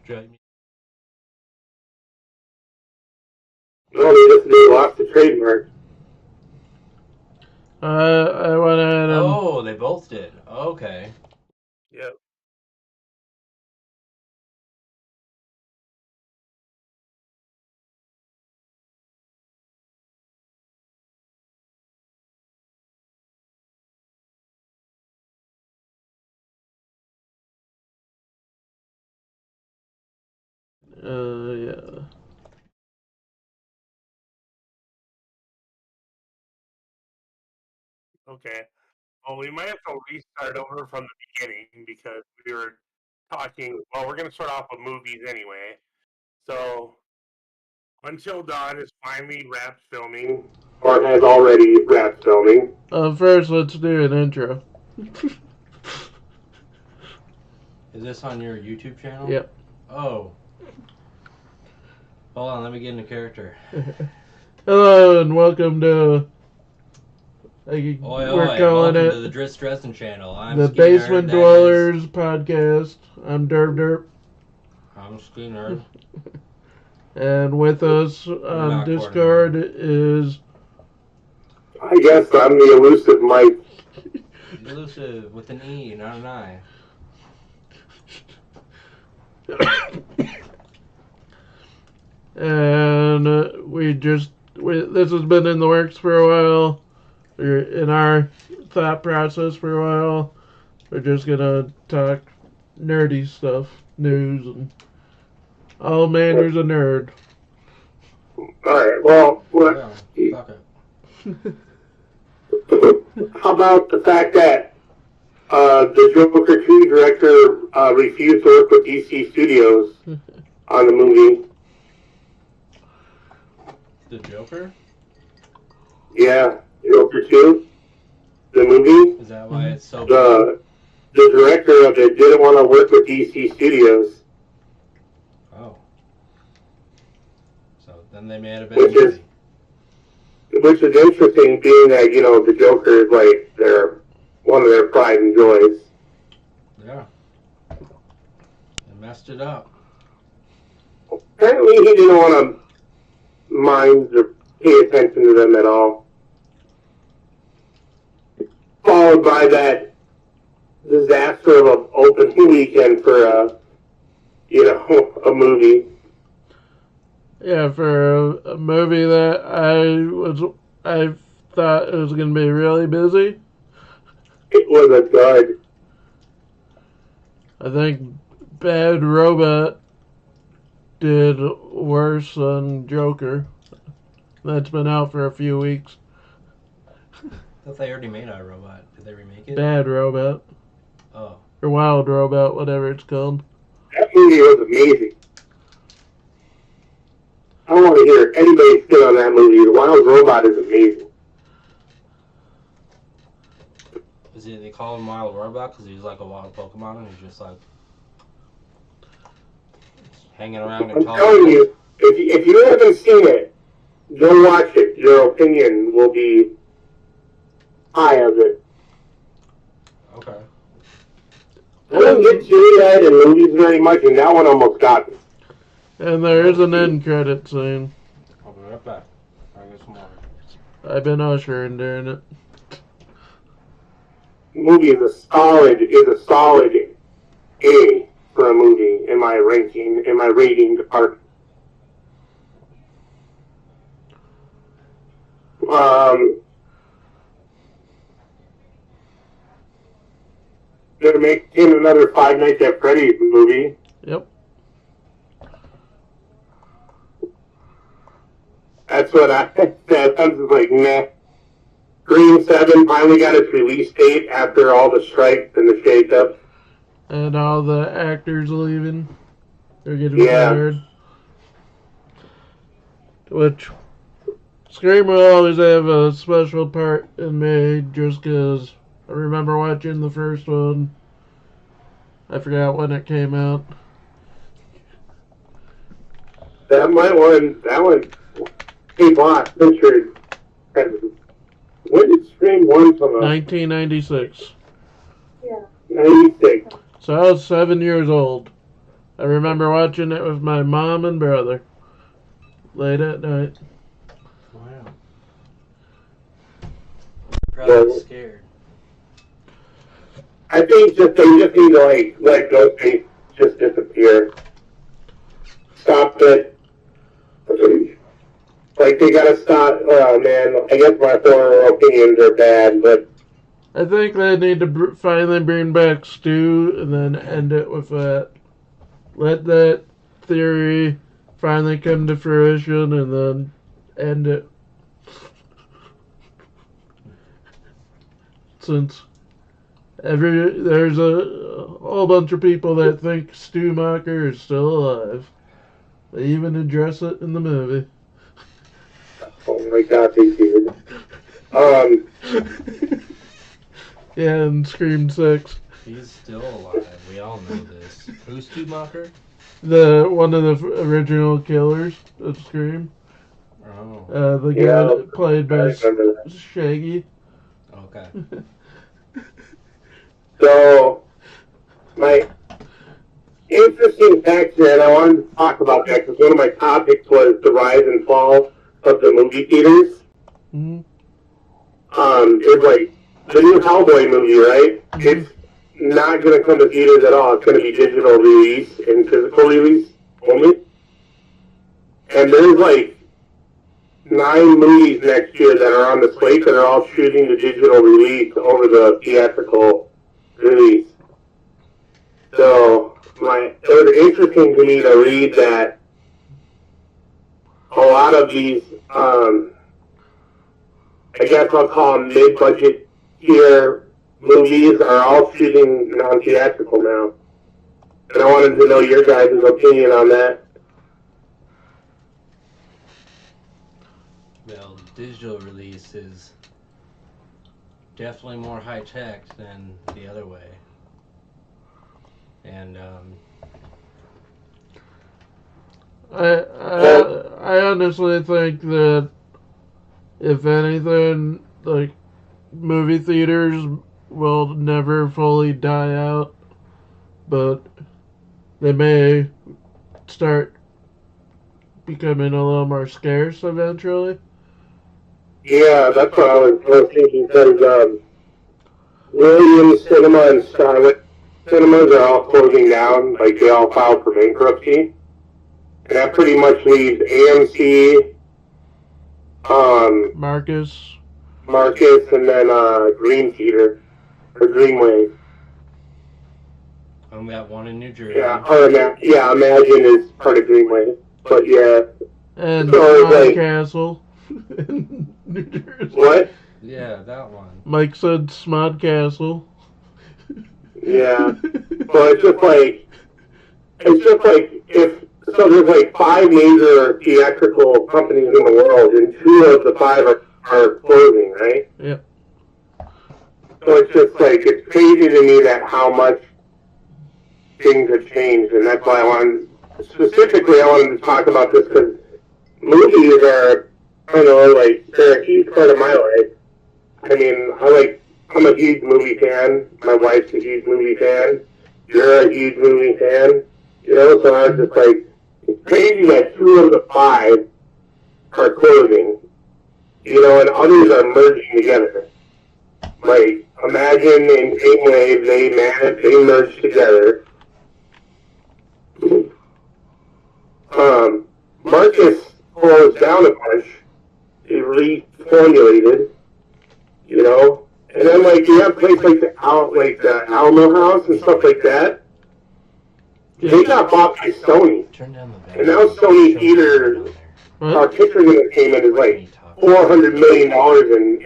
No, they lost the trademark. I went ahead and... Oh, they both did. Okay. Yep. Yeah. Okay. Well, we might have to restart over from the beginning because we were talking. Well, we're going to start off with movies anyway. So, Until Dawn is finally wrapped filming, or has already wrapped filming. First, let's do an intro. Is this on your YouTube channel? Yep. Oh. Hold on, let me get into character. Hello and welcome to... Oi, we're oi, calling welcome it to the Dritz Dressin channel. I'm the Ski Nerd, Basement that Dwellers podcast. I'm Derp. I'm Ski Nerd. And with us on not Discord is... I guess I'm the elusive Mike. Elusive with an E, not an I. And this has been in the works for a while. We're in our thought process for a while. We're just gonna talk nerdy stuff, news, and all manners of nerd. Alright, well, Yeah, fuck it. How about the fact that the Joker 2 director refused to work with DC Studios on the movie? The Joker? Yeah, Joker 2, the movie. Is that why it's so bad? The director of it didn't want to work with DC Studios. Oh. So then they made a better movie. Which is interesting, being that, you know, the Joker is like one of their pride and joys. Yeah. They messed it up. Apparently he didn't want to mind or pay attention to them at all. Followed by that disaster of an opening weekend for a movie. Yeah, for a movie that I thought it was gonna be really busy. It was a dud. I think Bad Robot did worse than Joker. That's been out for a few weeks. I thought they already made iRobot. Did they remake it? Bad Robot. Oh. Or Wild Robot, whatever it's called. That movie was amazing. I don't want to hear anybody sit on that movie. The Wild Robot is amazing. Is it, they call him Wild Robot because he's like a wild Pokemon and he's just like hanging around and I'm talking? telling you, if you haven't seen it, go watch it. Your opinion will be high of it. Okay. I don't get Juliet in movies very much, and that one almost got me. And there is an end credit scene. I'll be right back. I'll get some water. I've been ushering during it. The movie is a solid A for a movie in my rating department. They're making another Five Nights at Freddy's movie. Yep. That's what I said. I'm just like, nah. Scream 7 finally got its release date after all the strikes and the shakeups. And all the actors leaving. They're getting Yeah. fired. Which Scream will always have a special part in me just because I remember watching the first one. I forgot when it came out. That one, hey boss, Richard, when did Scream 1 come out? 1996. Yeah. 96. So I was 7 years old. I remember watching it with my mom and brother late at night. Wow. Probably scared. I think they just need to like let Ghostface just disappear. Stop it. Like they gotta stop. Oh man, I guess my former opinions are bad, but I think they need to finally bring back Stu and then end it with that. Let that theory finally come to fruition and then end it. Since there's a whole bunch of people that think Stu Macher is still alive. They even address it in the movie. oh my god, they did. Yeah, and Scream 6. He's still alive. We all know this. Who's Stu Macher? One of the original killers of Scream. Oh. The guy that played by Shaggy. Okay. So, my interesting fact here, and I wanted to talk about that because one of my topics was the rise and fall of the movie theaters. Mm-hmm. It's like the new Hellboy movie, right? It's not going to come to theaters at all. It's going to be digital release and physical release only. And there's like 9 movies next year that are on the slate that are all shooting the digital release over the theatrical release. So it was interesting to me to read that a lot of these, I guess I'll call them mid-budget tier movies are all shooting non-theatrical now. And I wanted to know your guys' opinion on that. Well, digital release is definitely more high-tech than the other way. And, I honestly think that if anything, like movie theaters will never fully die out, but they may start becoming a little more scarce eventually. Yeah, that's what I was thinking because Williams Cinema and Starlet cinemas are all closing down, like they all filed for bankruptcy. And that pretty much leaves AMC, Marcus, and then Green Theater, or Greenway. we got one in New Jersey. Yeah, Imagine is part of Greenway. But yeah. and So, like, Castle in New Jersey. What? Yeah, that one. Mike said Smodcastle. Yeah. But it's just like if so there's like 5 major theatrical companies in the world and 2 of the 5 are closing, right? Yep. So it's just like it's crazy to me that how much things have changed, and that's why I wanted to talk about this because movies are, I don't know, like they're a huge part of my life. I mean, I'm a huge movie fan. My wife's a huge movie fan. You're a huge movie fan. You know, so I was just like, it's crazy that 2 of the 5 are closing. You know, and others are merging together. Like, Imagine and Greenway, they merged together. Marcus closed down a bunch. He reformulated, you know. And then, like, you have places like the Alamo House and stuff like that. They got bought by Sony. Turn down the And now Sony Theater, picture entertainment is like $400 million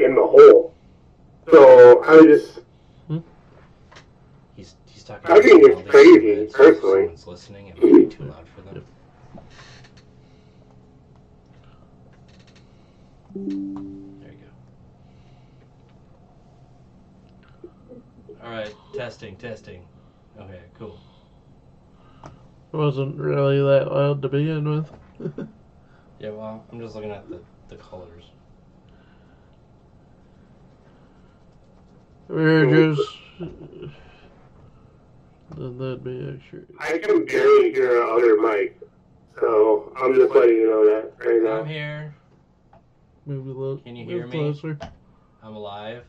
in the hole. So I just, He's talking I think about it's all crazy, these personally. Someone's listening. It might be too loud for them. There you go. Alright, testing. Okay, cool. It wasn't really that loud to begin with. Yeah, well, I'm just looking at the colors. We were just then that'd be extra. I can barely hear our other mic, so I'm just letting you know that right now. I'm here. Move a little. Can you move hear me? closer. I'm alive.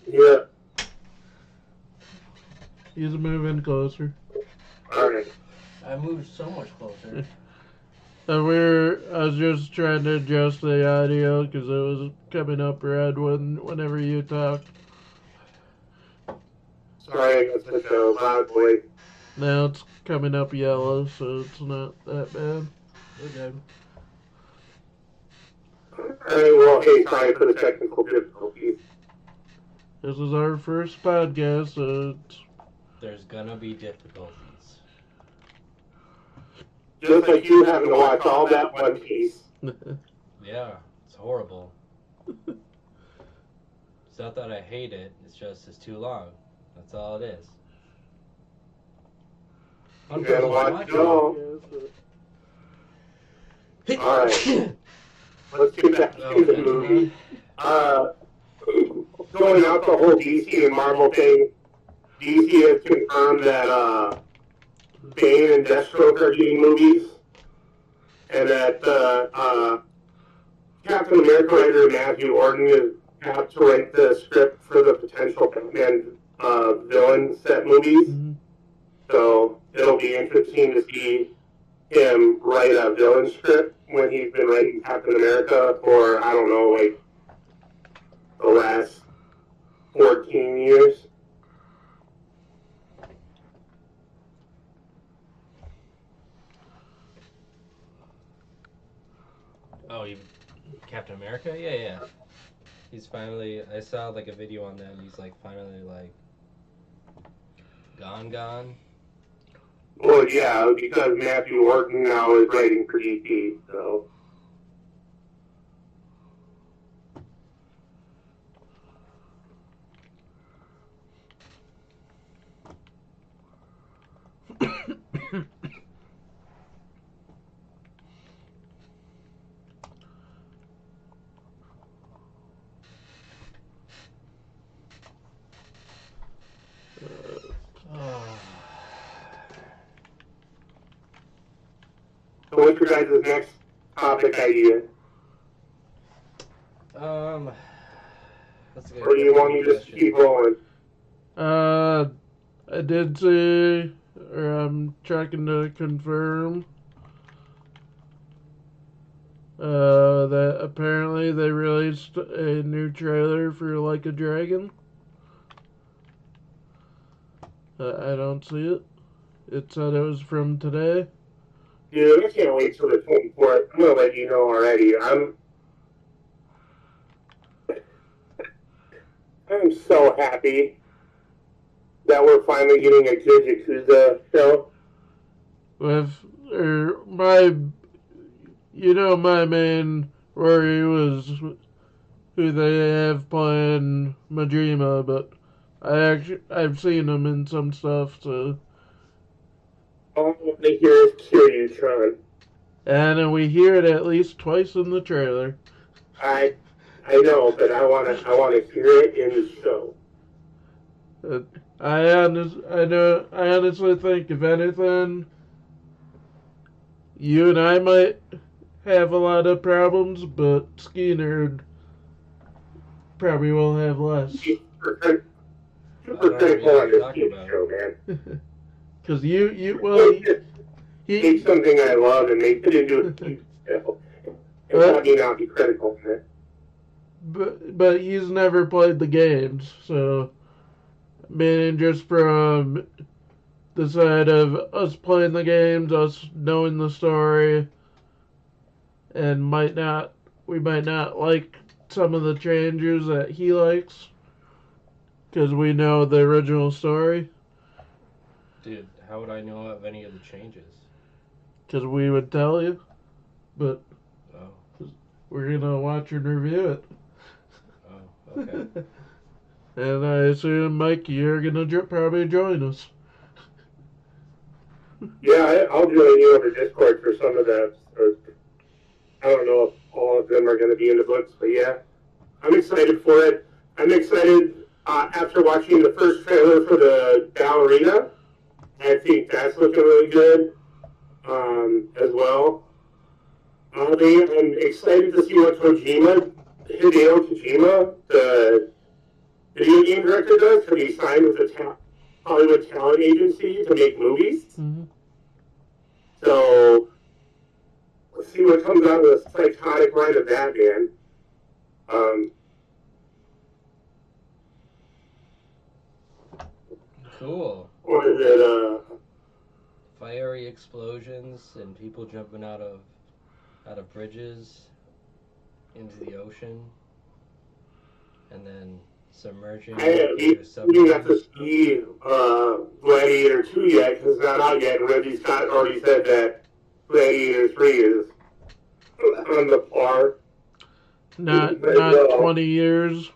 Yeah. He's moving closer. All right. I moved so much closer. I was just trying to adjust the audio because it was coming up red whenever you talked. Sorry, I got such a loud voice. Now it's coming up yellow, so it's not that bad. We're good. All right. Well, hey, sorry for the technical difficulties. This is our first podcast, so There's gonna be difficulties. Just like you having to watch all that One Piece. Yeah, it's horrible. It's not that I hate it, it's too long. That's all it is. You gotta watch it all. All right. Let's get back to the movie. Going out the whole DC and Marvel thing, DC has confirmed that Bane and Deathstroke are getting movies, and that Captain America writer Matthew Orton is apt to write the script for the potential Batman villain set movies. Mhm. So it'll be interesting to see him write a villain script when he's been writing Captain America for, I don't know, like the last 14 years. Oh, Captain America? Yeah. He's finally, I saw like a video on that and he's like finally like gone. Well, yeah, because Matthew Orton now is writing for DC, so. So what's your guys' next topic idea? That's a good Or do you want me to just question. keep rolling? I did see, or I'm checking to confirm, that apparently they released a new trailer for Like a Dragon. I don't see it. It said it was from today. Dude, I can't wait till the 24th. I'm gonna let you know already. I'm so happy that we're finally getting a good Yakuza show. With my main worry was who they have playing Majima, but I've seen him in some stuff, so. All I want to hear is Kiryu-chan. And we hear it at least twice in the trailer. I know, but I want to hear it in the show. I honestly think, if anything, you and I might have a lot of problems, but Ski Nerd probably will have less. Super critical on this TV show, man. Because he Take something I love and make it into a TV show. And let me not be critical of it. but he's never played the games, so meaning just from the side of us playing the games, us knowing the story, and we might not like some of the changes that he likes because we know the original story. Dude, how would I know of any of the changes? Because we would tell you, but Oh. we're gonna watch and review it. Oh, okay. And I assume, Mike, you're gonna probably join us. Yeah, I'll join you over Discord for some of that. I don't know if all of them are going to be in the books, but yeah, I'm excited for it. I'm excited after watching the first trailer for the ballerina I think that's looking really good as well. I'm excited to see what Hideo Kojima, the video game director, does, because he signed with the Hollywood Talent Agency to make movies. Mm-hmm. So let's see what comes out of the psychotic mind of that man. Cool. Or is it Fiery explosions and people jumping out of bridges into the ocean, and then submerging we into didn't have to submarines. see Gladiator 2 yet because it's not out yet. And Ridley Scott already said that Gladiator 3 is on the par. Not 20 years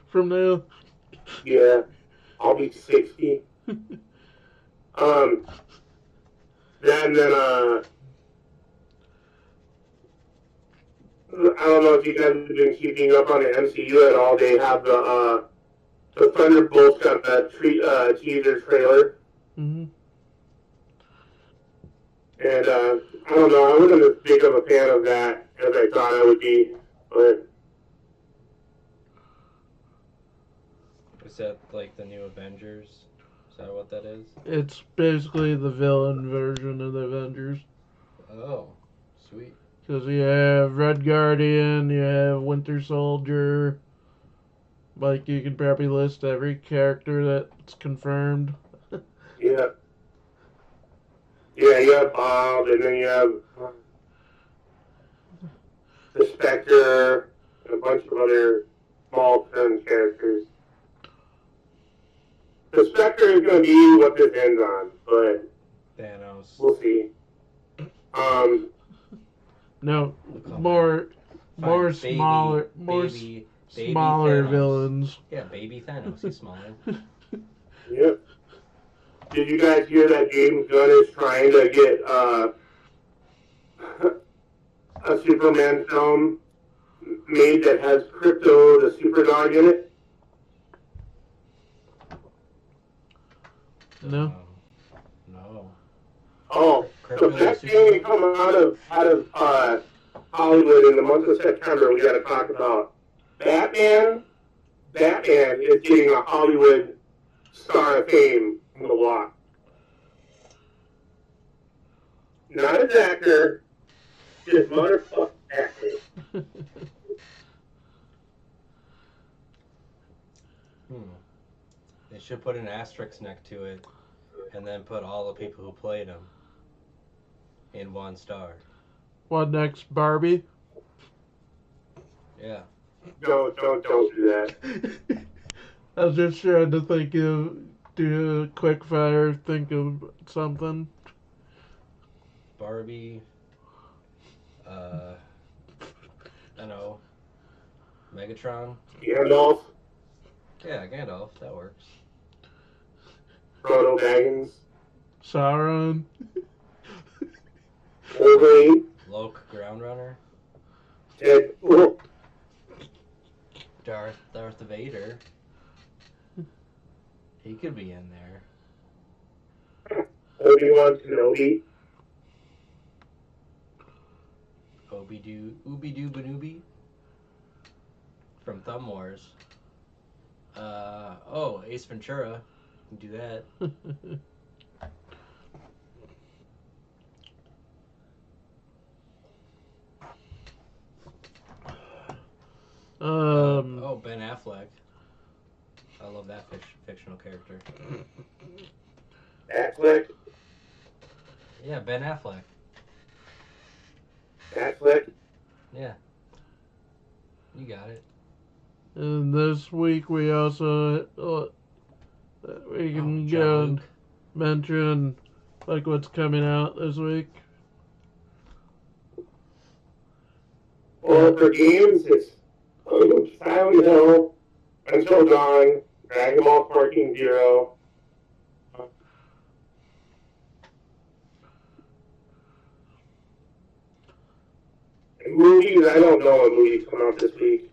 from now. Yeah, I'll be 60. Then I don't know if you guys have been keeping up on the MCU at all. They have the Thunderbolts got a teaser trailer. Mm-hmm. And I don't know, I wasn't as big of a fan of that as I thought I would be. But Is that like the new Avengers? Is that what that is? It's basically the villain version of the Avengers. Oh, sweet. Because you have Red Guardian, you have Winter Soldier. Like, you can probably list every character that's confirmed. yeah. Yeah, you have Bob, and then you have the Spectre, and a bunch of other small film characters. The Spectre is going to be what this ends on, but Thanos. we'll see. No, Fine, more baby smaller Thanos. villains. Yeah, baby Thanos. He's smaller. Yep. Did you guys hear that James Gunn is trying to get a Superman film made that has Crypto the Superdog in it? No. No. Oh, Crypto so the that thing come out of Hollywood in the month of September. We got to talk about Batman. Batman is getting a Hollywood Star of Fame on the walk. Not as actor, just motherfucking acting. They should put an asterisk next to it, and then put all the people who played him in one star. What next, Barbie? Yeah. Don't do that. I was just trying to do a quick fire, think of something. Barbie. I know. Megatron. Gandalf, Yeah, Gandalf. That works. Frodo Baggins, Sauron. Wolverine, Loke, Groundrunner. Deadpool, Darth Vader. He could be in there. Obi-Wan Kenobi, Ooby-Doo Banooby from Thumb Wars. Ace Ventura. You can do that. Ben Affleck. I love that fictional character. Affleck, Yeah, Ben Affleck. Affleck. Yeah. You got it. And this week we also we can John Luke. mention like what's coming out this week. Well, for games, it's Silent Hill, Until Dawn, Dragon Ball 14 Zero. Movies, I don't know what movies come out this week.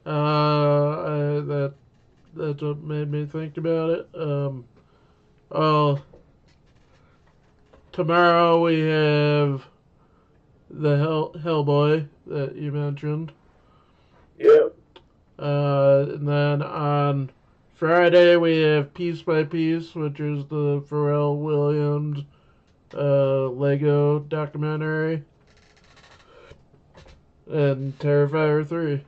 That's what made me think about it. Oh, tomorrow we have the Hellboy that you mentioned. Yep. And then on Friday we have Piece by Piece, which is the Pharrell Williams Lego documentary, and Terrifier 3.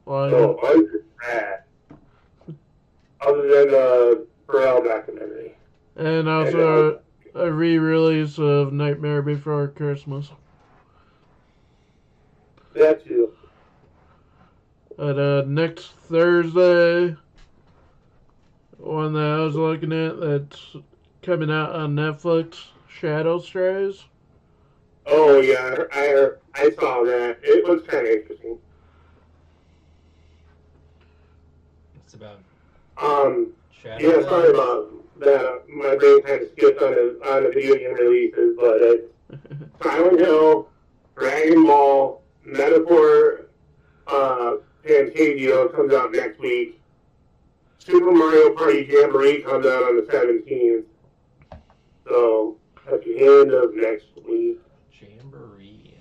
So, other than that, other than the Pharrell documentary. And also a re-release of Nightmare Before Christmas. That too. And next Thursday, one that I was looking at that's coming out on Netflix, Shadow Strays. Oh yeah, I saw that. It was kind of interesting. It's about Yeah, Shadow. sorry about that. My brain kind of skipped on the video game releases, but it's Silent Hill, Dragon Ball, Metaphor, Fantasia comes out next week. Super Mario Party Jamboree comes out on the 17th. So, at the end of next week. Jamboree.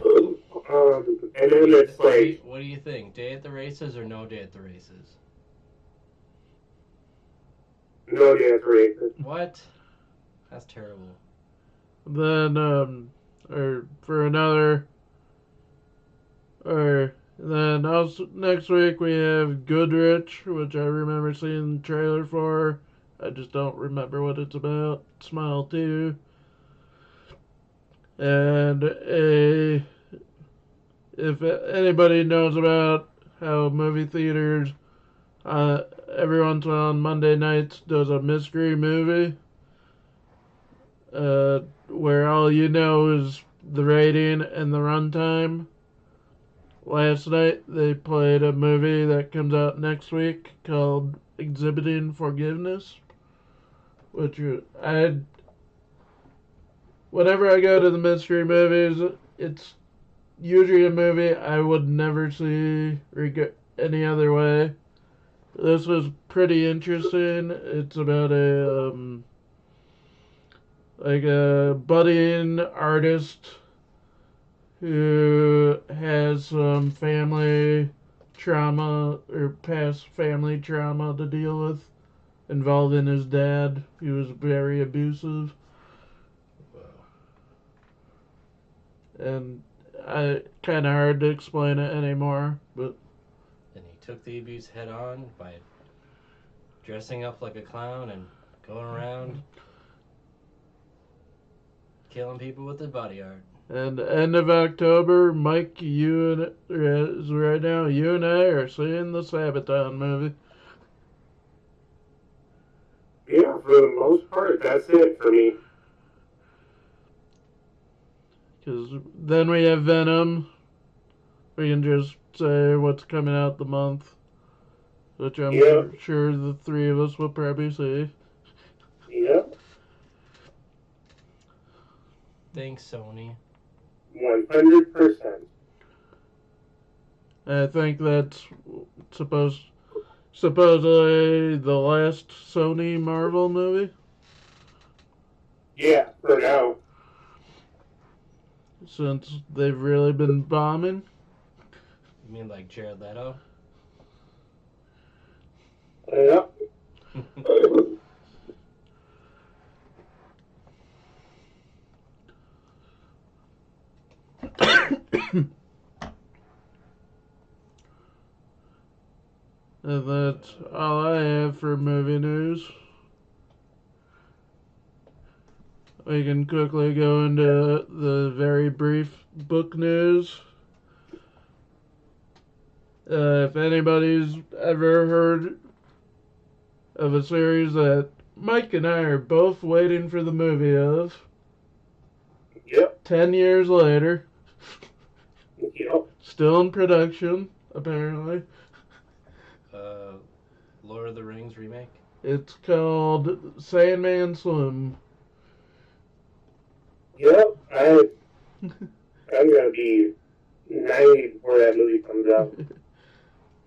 And then it's like, What do you think? Day at the Races or No Day at the Races? no Day at the Races. What? That's terrible. Then, then also next week we have Goodrich, which I remember seeing the trailer for. I just don't remember what it's about. Smile 2. And if anybody knows about how movie theaters, every once in a while on Monday nights does a mystery movie, where all you know is the rating and the runtime. Last night they played a movie that comes out next week called Exhibiting Forgiveness, which whenever I go to the mystery movies, it's usually a movie I would never see any other way. This was pretty interesting. It's about a budding artist who has some family trauma or past family trauma to deal with involving his dad. He was very abusive. And I kind of hard to explain it anymore, but And he took the abuse head on by dressing up like a clown and going around killing people with his body art. and end of October, Mike, you and I are seeing the Sabaton movie. Yeah, for the most part, that's it for me. Because then we have Venom. We can just say what's coming out the month, which I'm sure the three of us will probably see. Yep. Thanks, Sony. 100%. I think that's supposedly the last Sony Marvel movie. Yeah, for now. Since they've really been bombing. You mean like Jared Leto? Yep. And that's all I have for movie news. We can quickly go into the very brief book news. If anybody's ever heard of a series that Mike and I are both waiting for the movie of, Yep. 10 years later, Yep. still in production, apparently. Lord of the Rings remake? It's called Sandman Slim. Yep. I'm gonna be 90 before that movie comes out.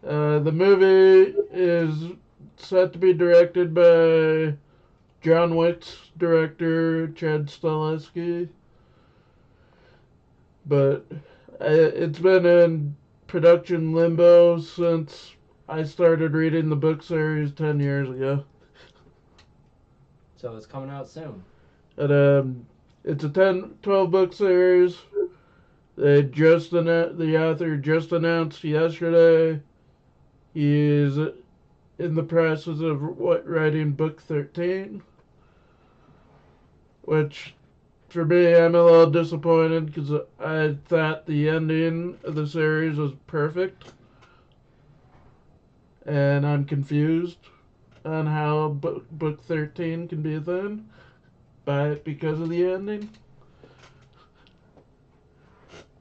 The movie is set to be directed by John Wick's director, Chad Stahelski. But it's been in production limbo since I started reading the book series 10 years ago. So it's coming out soon. And it's a 12 book series. The author just announced yesterday he is in the process of writing book 13, which for me, I'm a little disappointed because I thought the ending of the series was perfect, and I'm confused on how book 13 can be a thing because of the ending.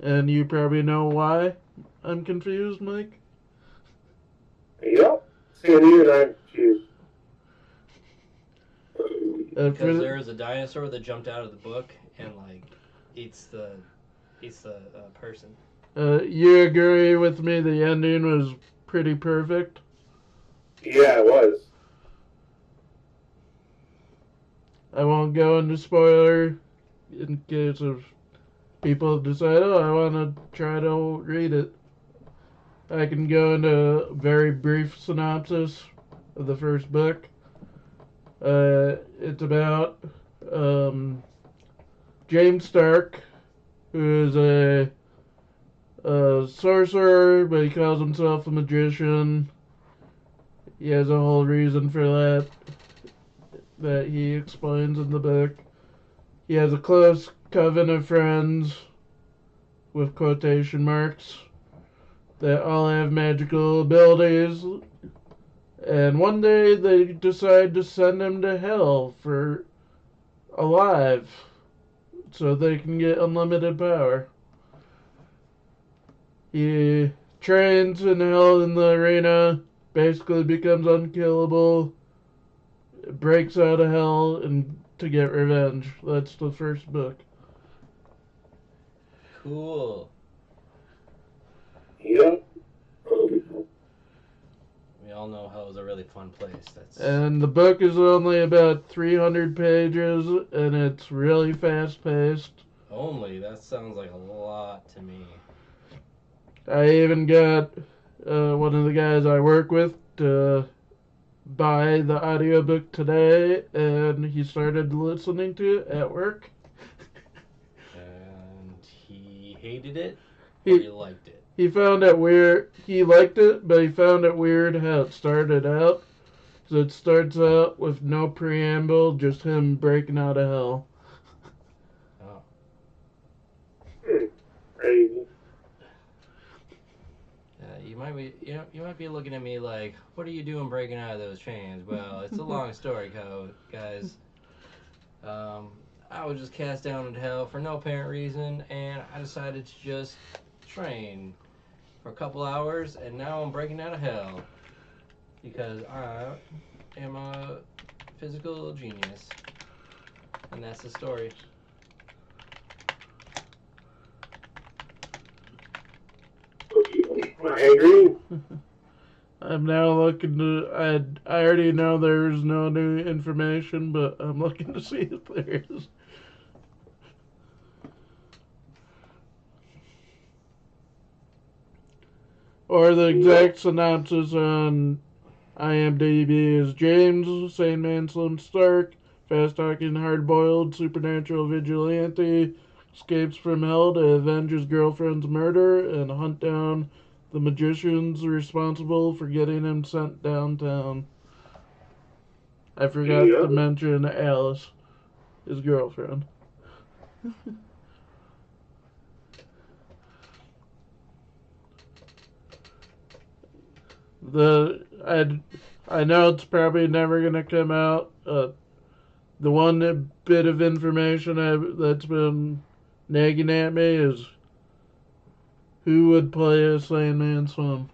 And you probably know why I'm confused, Mike. Yep. Same here, I'm confused. Because there is a dinosaur that jumped out of the book and like eats the person. You agree with me? The ending was pretty perfect. Yeah, it was. I won't go into spoiler in case of people decide, oh, I want to try to read it. I can go into a very brief synopsis of the first book. It's about James Stark, who is a sorcerer, but he calls himself a magician. He has a whole reason for that he explains in the book. He has a close coven of friends, with quotation marks, that all have magical abilities. And one day they decide to send him to hell for alive, so they can get unlimited power. He trains in hell in the arena, basically becomes unkillable, breaks out of hell and to get revenge. That's the first book. Cool. Yep. We all know hell is a really fun place. And the book is only about 300 pages, and it's really fast-paced. Only? That sounds like a lot to me. I even got one of the guys I work with to buy the audiobook today, and he started listening to it at work. And he hated it, or He he liked it? He found it weird. He liked it, but he found it weird how it started out. So it starts out with no preamble, just him breaking out of hell. Oh. Crazy. You might be looking at me like, what are you doing breaking out of those chains? Well, it's a long story, guys. I was just cast down into hell for no apparent reason, and I decided to just train for a couple hours, and now I'm breaking out of hell because I am a physical genius, and that's the story. I agree. I'm now looking to. I already know there's no new information, but I'm looking to see if there is. Or the exact synopsis on IMDb is James, sane man Slim Stark, fast-talking, hard-boiled, supernatural vigilante, escapes from hell to avenge his girlfriend's murder and hunt down the magicians responsible for getting him sent downtown. I forgot to mention Alice, his girlfriend. I know it's probably never gonna come out. The one bit of information that's been nagging at me is who would play a Sandman Swim.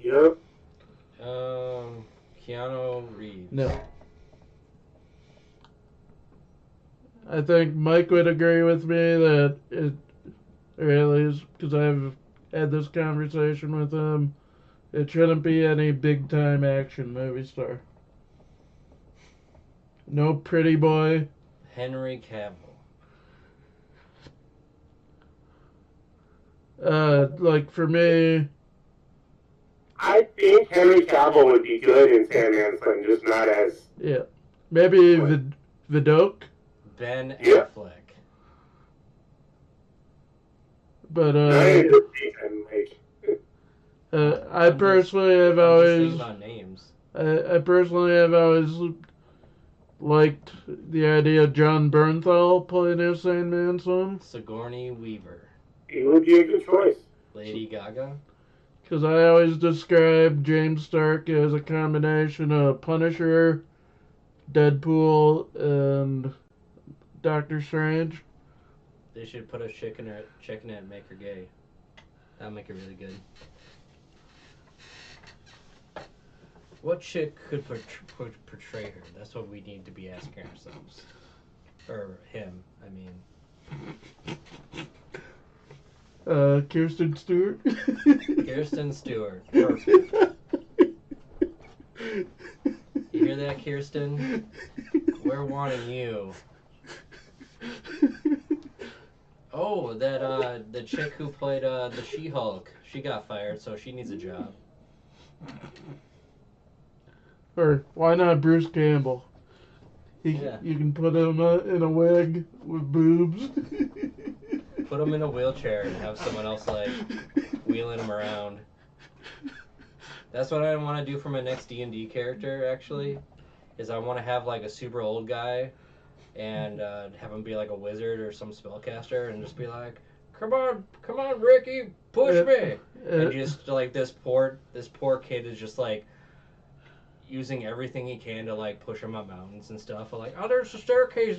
Yep. Keanu Reeves. No. I think Mike would agree with me that it, or at least because I've had this conversation with him, It shouldn't be any big time action movie star. No pretty boy. Henry Cavill. Like for me, I think Henry Cavill would be good in Sandman's Son, just not as. yeah, maybe What? Vidok, Ben Yeah. Affleck. but Not in this season, like. I personally have I'm just always, thinking about names. I personally have always liked the idea of John Bernthal playing as Sandman's son, Sigourney Weaver. He would be a good choice. Lady Gaga. because I always describe James Stark as a combination of Punisher, Deadpool, and Doctor Strange. They should put a chick in it and make her gay. That'll make it really good. What chick could portray her? That's what we need to be asking ourselves. Or him, I mean. Kirsten Stewart. Kirsten Stewart. Perfect. You hear that, Kirsten? We're wanting you. Oh, that the chick who played the She-Hulk. She got fired, so she needs a job. Or why not Bruce Campbell? Yeah. You can put him in a wig with boobs. Put him in a wheelchair and have someone else like wheeling him around. That's what I want to do for my next D&D character. Actually, is I want to have like a super old guy, and have him be like a wizard or some spellcaster, and just be like, "Come on, Ricky, push me!" And just like this poor kid is just like using everything he can to like push him up mountains and stuff. I'm like, oh, there's a staircase.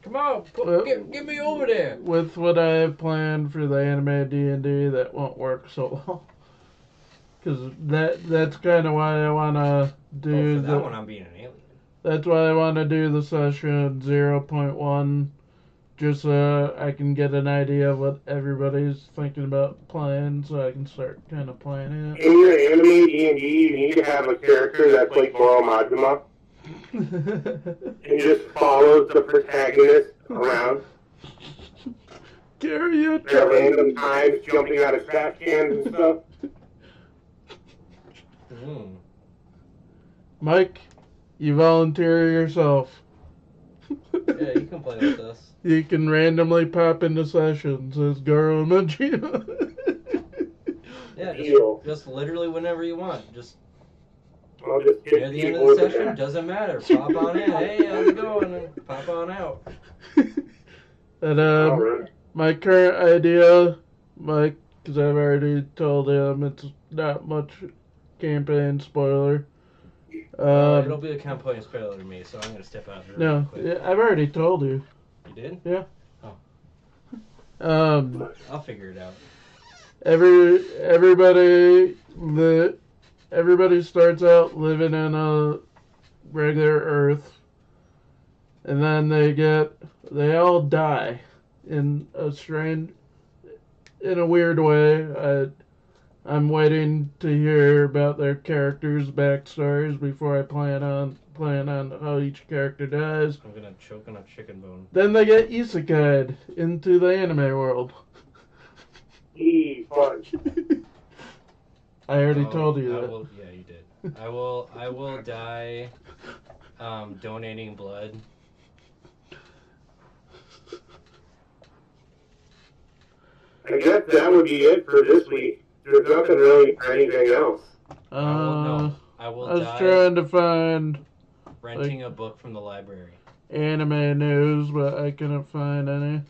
Come on, get me over there. With what I have planned for the anime D&D, that won't work so well. Because that's kind of why I want to do for that one, I'm being an alien. That's why I want to do the session 0.1, just so I can get an idea of what everybody's thinking about playing, so I can start kind of playing In your anime D&D, you need to have a character that's like Goro Majima it. and just follows the protagonist around Gary, you at random times, jumping out of trash cans and stuff. Mm. Mike, you volunteer yourself. Yeah, you can play with us. You can randomly pop into sessions as Goro Majima. Yeah, Deal. just literally whenever you want. Just I'll just near hit the end of people the with session, that. doesn't matter. Pop on in. Hey, how's it going? And pop on out. And All right. my current idea, Mike, because I've already told him it's not much campaign spoiler. It'll be a campaign spoiler to me, so I'm gonna step out here real No, quick. yeah, I've already told you. You did? Yeah. Oh. Um, I'll figure it out. everybody starts out living in a regular Earth, and then they all die in a weird way. I'm waiting to hear about their characters' backstories before I plan on how each character dies. I'm gonna choke on a chicken bone. Then they get isekai'd into the anime world. Fun. I already told you that. Yeah, you did. I will die donating blood. I guess that would be it for this week. There's nothing really for anything else. I will I was die trying to find renting a book from the library. anime news, but I couldn't find any.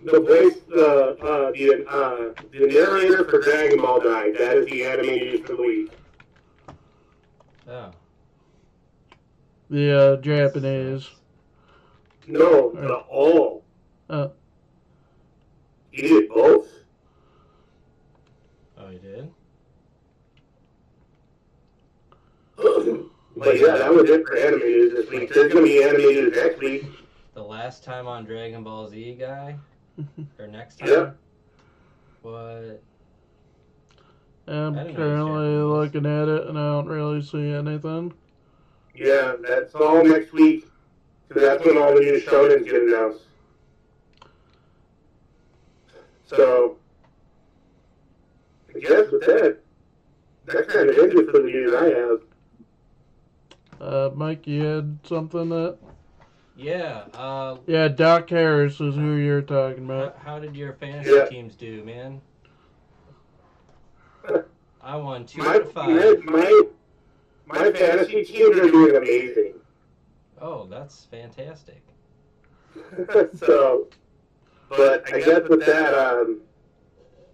The voice, the narrator for Dragon Ball died. That is the anime news for the week. Oh. The Japanese. No, the all. Oh. He did both. Oh, you did? But yeah, that was it for anime news this week. There's going to be anime news next week. The last time on Dragon Ball Z, guy? Or next time? Yeah. What? I'm I didn't know you shared currently movies. looking at it and I don't really see anything. Yeah, that's all next week. Because that's when all the new shonens get announced. So, I guess with that, that kind of ends it for the news I have. Mike, you had something that? Yeah. Yeah, Doc Harris is who you're talking about. How did your fantasy Yeah. teams do, man? I won 2 My, out of 5. my fantasy teams are doing amazing. Oh, that's fantastic. So, but I guess with that,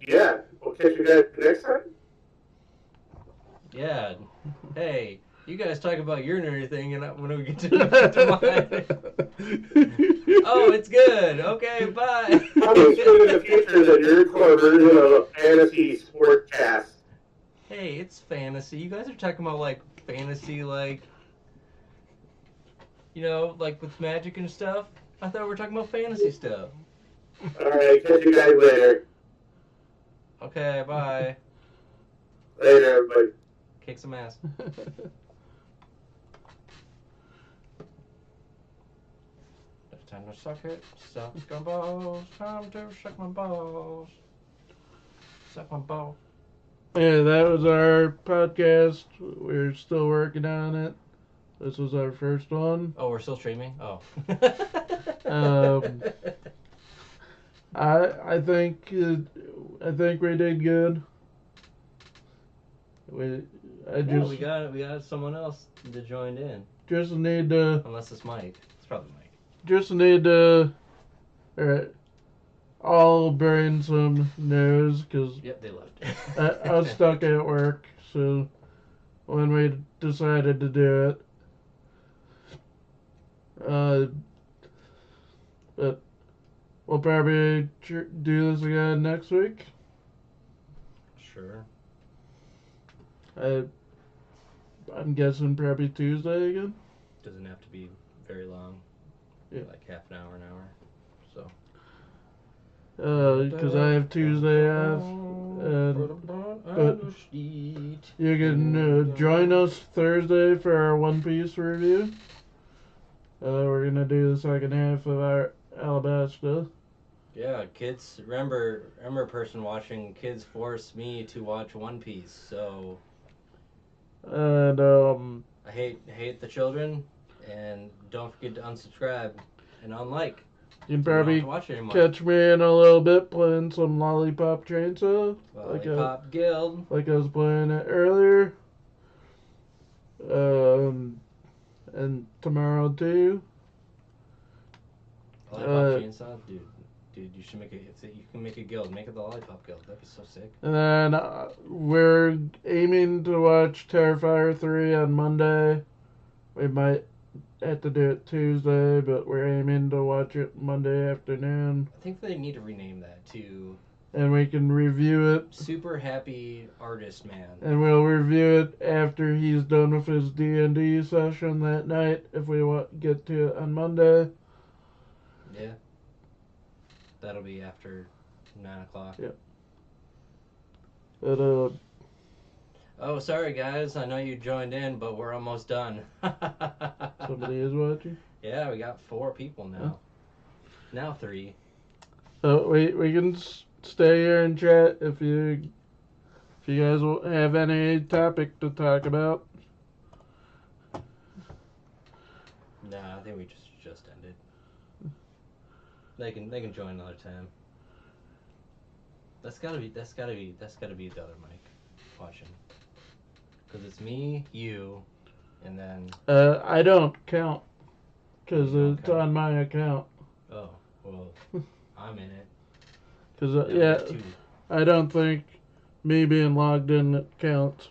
yeah, we'll catch you guys next time. Yeah. Hey, you guys talk about your nerdy thing, and when we get to mine. Oh, it's good. Okay, bye. Coming soon in the future, the nerdcore version of a fantasy sports cast. Hey, it's fantasy. You guys are talking about like fantasy, like like with magic and stuff. I thought we were talking about fantasy stuff. All right, catch you guys later. Okay, bye. Later, everybody. Kick some ass. It's time to suck it. Suck my balls. Time to suck my balls. Suck my balls. Yeah, that was our podcast. We're still working on it. This was our first one. Oh, we're still streaming? Oh. Um, I think we did good. I Yeah, just we got someone else that joined in. just need to Unless it's Mike. It's probably Mike. just need to all bring some news because Yep, they left. I was stuck at work. So when we decided to do it, but we'll probably do this again next week. Sure. I'm guessing probably Tuesday again. Doesn't have to be very long. Yeah. Like half an hour. So. Because I have Tuesday off. But you can join us Thursday for our One Piece review. We're gonna do the second half of our Alabasta. Yeah, kids. Remember, person watching. Kids force me to watch One Piece. So And I hate the children, and don't forget to unsubscribe and unlike. you can So you don't have probably to watch it anymore. catch me in a little bit playing some Lollipop Chainsaw. Lollipop Guild. Like I was playing it earlier. And tomorrow too. Lollipop Chainsaw, dude, you should make it. You can make a guild. Make it the Lollipop Guild. That'd be so sick. And then we're aiming to watch Terrifier 3 on Monday. We might have to do it Tuesday, but we're aiming to watch it Monday afternoon. I think they need to rename that to And we can review it. Super Happy Artist Man. And we'll review it after he's done with his D&D session that night if we get to it on Monday. Yeah. That'll be after 9 o'clock. Yep. But, Oh, sorry guys. I know you joined in, but we're almost done. somebody is watching? Yeah, we got 4 people now. Now 3. So we can stay here and chat if you guys will have any topic to talk about. Nah, I think we just ended. They can join another time. That's gotta be the other mic watching. Cause it's me, you, and then. I don't count because You don't it's count. on my account. Oh well, I'm in it. Because Now yeah, there's 2. I don't think me being logged in counts.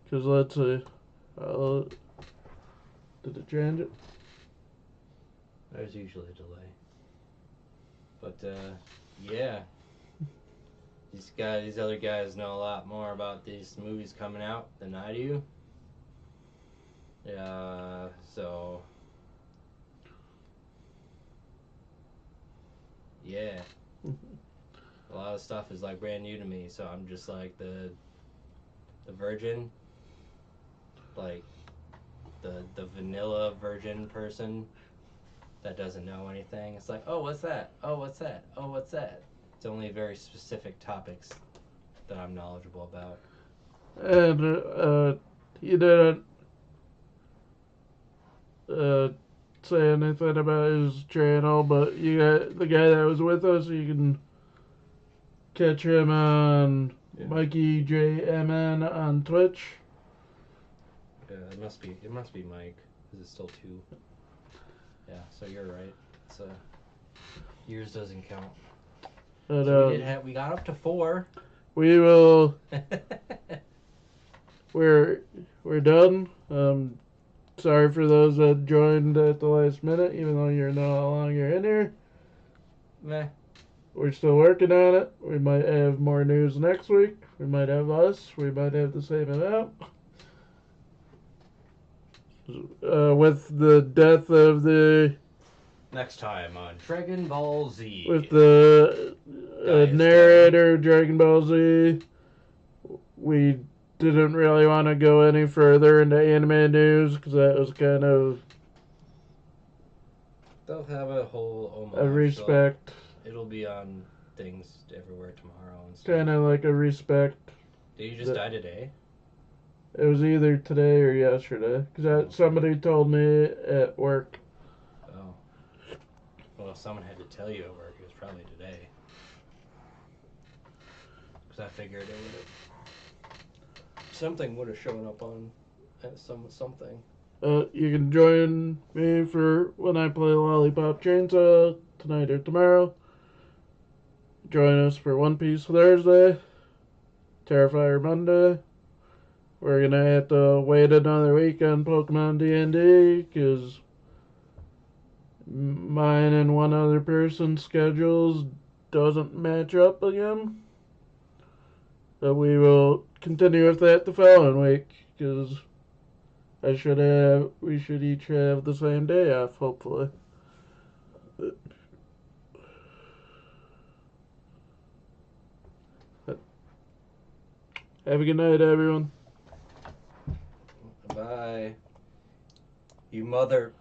Because let's see, did it change it? There's usually a delay. But yeah. These other guys know a lot more about these movies coming out than I do. Yeah, so yeah. A lot of stuff is like brand new to me, so I'm just like the virgin, like the vanilla virgin person that doesn't know anything. It's like, oh, what's that? Oh, what's that? Oh, what's that? It's only very specific topics that I'm knowledgeable about. And you didn't say anything about his channel, but you got the guy that was with us. You can catch him on Yeah. Mikey JMN on Twitch. It must be Mike, because it's still 2. Yeah, so you're right. It's yours doesn't count. But, So we got up to 4. we will. We're done. Sorry for those that joined at the last minute, even though you're no longer in here. Meh. We're still working on it. We might have more news next week. We might have less. We might have the same amount. With the death of the Next time on Dragon Ball Z. with the Guys, narrator Dragon Ball Z, we didn't really want to go any further into anime news because that was kind of They'll have a whole homage. a respect, It'll be on things everywhere tomorrow and stuff. kind of like a respect. Did you just die today? It was either today or yesterday because somebody told me at work. Oh. Well, if someone had to tell you at work, it was probably today. Because I figured it would. Something would have shown up on something. You can join me for when I play Lollipop Chainsaw tonight or tomorrow. Join us for One Piece Thursday, Terrifier Monday. We're gonna have to wait another week on Pokemon D&D because mine and one other person's schedules doesn't match up again. But we will continue with that the following week because we should each have the same day off, hopefully. Have a good night, everyone. Bye. You mother.